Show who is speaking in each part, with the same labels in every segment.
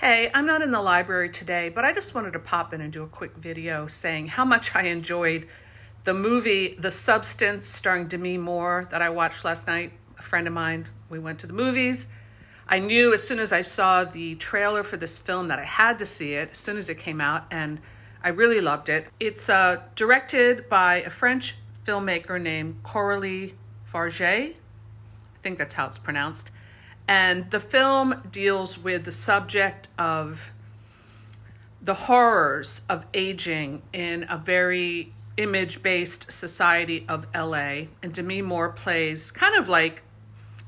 Speaker 1: Hey, I'm not in the library today, but I just wanted to pop in and do a quick video saying how much I enjoyed the movie The Substance starring Demi Moore that I watched last night. A friend of mine, we went to the movies. I knew as soon as I saw the trailer for this film that I had to see it as soon as it came out, and I really loved it. It's directed by a French filmmaker named Coralie Farge. I think that's how it's pronounced. And the film deals with the subject of the horrors of aging in a very image-based society of LA. And Demi Moore plays kind of like,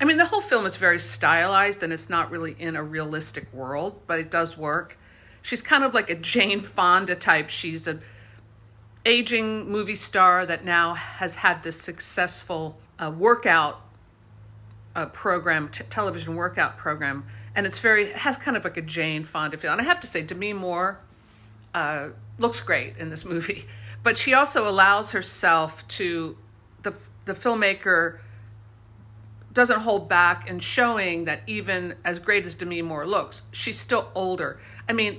Speaker 1: the whole film is very stylized and it's not really in a realistic world, but it does work. She's kind of like a Jane Fonda type. She's an aging movie star that now has had this successful workout program, television workout program, and it has kind of like a Jane Fonda feel. And I have to say, Demi Moore looks great in this movie, but she also allows herself to, the filmmaker doesn't hold back in showing that even as great as Demi Moore looks, she's still older.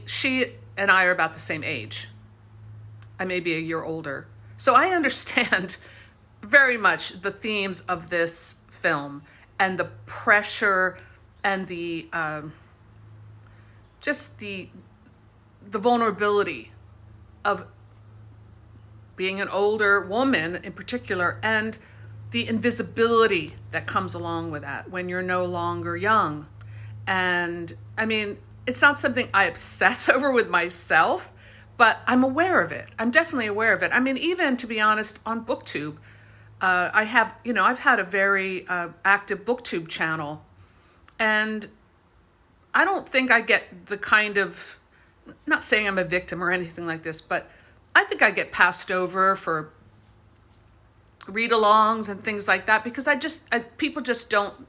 Speaker 1: She and I are about the same age. I may be a year older. So I understand very much the themes of this film and the pressure and the vulnerability of being an older woman in particular, and the invisibility that comes along with that when you're no longer young. And it's not something I obsess over with myself, but I'm aware of it. I'm definitely aware of it. Even to be honest, on BookTube, I've had a very active BookTube channel, and I don't think I get the kind of, not saying I'm a victim or anything like this, but I think I get passed over for read-alongs and things like that because people just don't,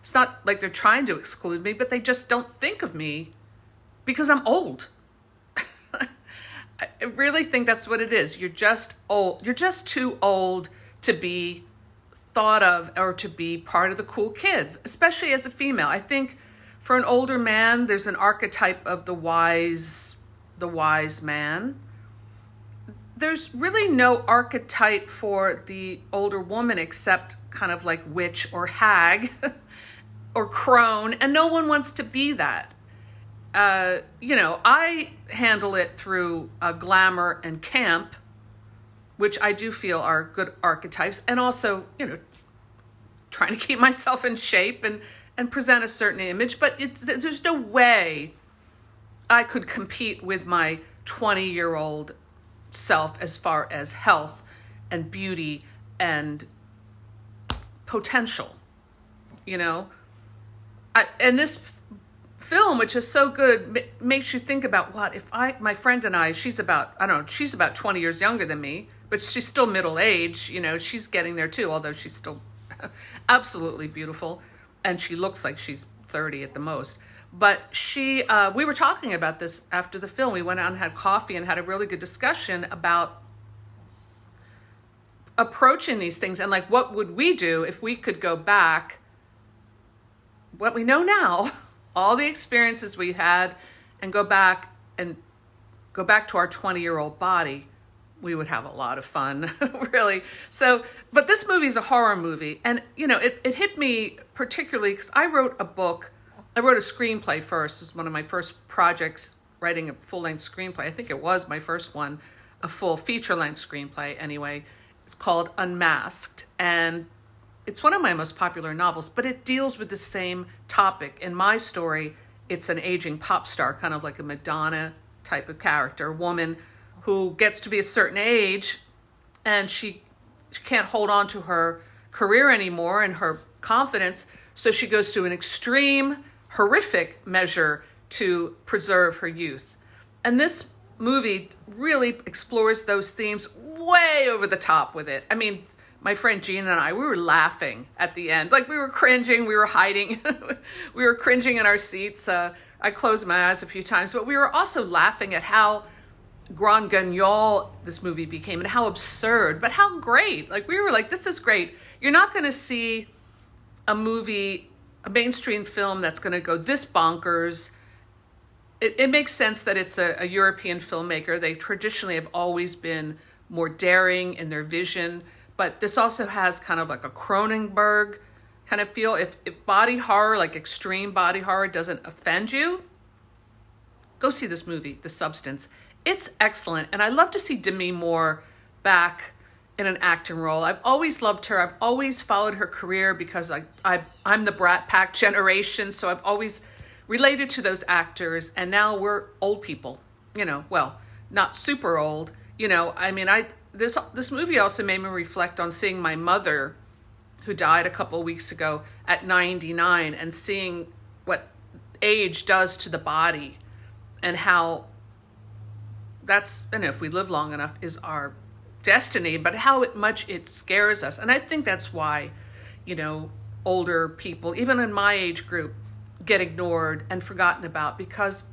Speaker 1: it's not like they're trying to exclude me, but they just don't think of me because I'm old. I really think that's what it is. You're just old. You're just too old to be thought of or to be part of the cool kids, especially as a female. I think for an older man, there's an archetype of the wise man. There's really no archetype for the older woman except kind of like witch or hag or crone, and no one wants to be that. I handle it through glamour and camp, which I do feel are good archetypes, and also, trying to keep myself in shape and present a certain image. But there's no way I could compete with my 20-year-old self as far as health and beauty and potential, and this film, which is so good, makes you think about my friend and I, she's about 20 years younger than me, but she's still middle age, she's getting there too, although she's still absolutely beautiful, and she looks like she's 30 at the most. But we were talking about this after the film. We went out and had coffee and had a really good discussion about approaching these things and like, what would we do if we could go back, what we know now, all the experiences we had, and go back to our 20-year-old body. We would have a lot of fun, really. So, but this movie is a horror movie. And, it hit me particularly because I wrote a screenplay first. It was one of my first projects, writing a full-length screenplay. I think it was my first one, a full feature-length screenplay anyway. It's called UNMASKED. And it's one of my most popular novels, but it deals with the same topic. In my story, it's an aging pop star, kind of like a Madonna type of character, woman who gets to be a certain age and she can't hold on to her career anymore and her confidence, so she goes to an extreme, horrific measure to preserve her youth. And this movie really explores those themes way over the top with it. My friend Gina and I, we were laughing at the end. Like, we were cringing, we were hiding, we were cringing in our seats. I closed my eyes a few times, but we were also laughing at how grand guignol this movie became and how absurd, but how great. Like, we were like, this is great. You're not going to see a mainstream film that's going to go this bonkers it makes sense that it's a European filmmaker. They traditionally have always been more daring in their vision, but this also has kind of like a Cronenberg kind of feel. If body horror, like extreme body horror, doesn't offend you, go see this movie, The Substance. It's excellent, and I love to see Demi Moore back in an acting role. I've always loved her. I've always followed her career because I'm the Brat Pack generation, so I've always related to those actors, and now we're old people, well, not super old, I mean, this movie also made me reflect on seeing my mother, who died a couple of weeks ago at 99, and seeing what age does to the body, and how that's, if we live long enough, is our destiny, but how much it scares us. And I think that's why, older people, even in my age group, get ignored and forgotten about, because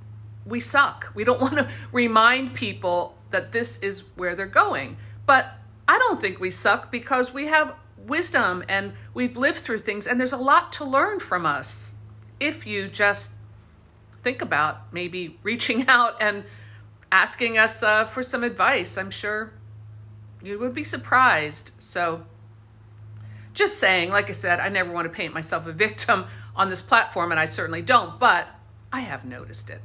Speaker 1: we suck. We don't want to remind people that this is where they're going. But I don't think we suck, because we have wisdom and we've lived through things, and there's a lot to learn from us if you just think about maybe reaching out and asking us for some advice. I'm sure you would be surprised. So just saying, like I said, I never want to paint myself a victim on this platform, and I certainly don't, but I have noticed it.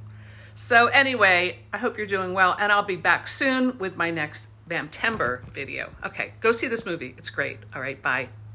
Speaker 1: So anyway, I hope you're doing well, and I'll be back soon with my next Vamptember video. Okay, go see this movie. It's great. All right, bye.